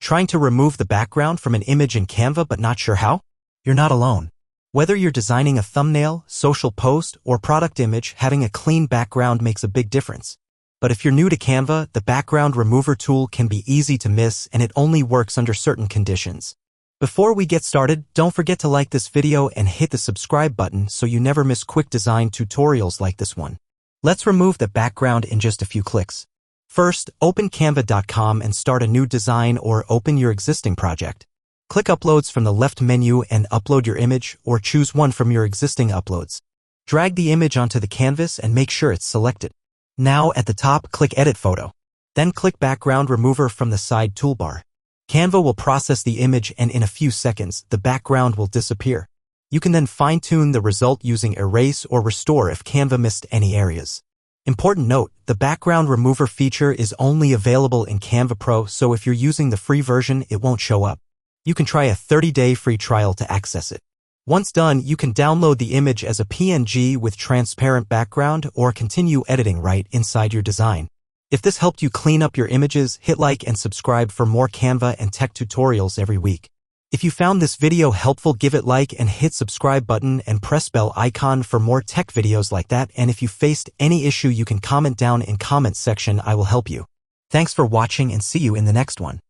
Trying to remove the background from an image in Canva but not sure how? You're not alone. Whether you're designing a thumbnail, social post, or product image, having a clean background makes a big difference. But if you're new to Canva, the background remover tool can be easy to miss and it only works under certain conditions. Before we get started, don't forget to like this video and hit the subscribe button so you never miss quick design tutorials like this one. Let's remove the background in just a few clicks. First, open canva.com and start a new design or open your existing project. Click Uploads from the left menu and upload your image or choose one from your existing uploads. Drag the image onto the canvas and make sure it's selected. Now at the top, click Edit Photo. Then click Background Remover from the side toolbar. Canva will process the image and in a few seconds, the background will disappear. You can then fine-tune the result using Erase or Restore if Canva missed any areas. Important note, the background remover feature is only available in Canva Pro, so if you're using the free version, it won't show up. You can try a 30-day free trial to access it. Once done, you can download the image as a PNG with transparent background or continue editing right inside your design. If this helped you clean up your images, hit like and subscribe for more Canva and tech tutorials every week. If you found this video helpful, give it like and hit subscribe button and press bell icon for more tech videos like that. And if you faced any issue, you can comment down in comment section. I will help you. Thanks for watching and see you in the next one.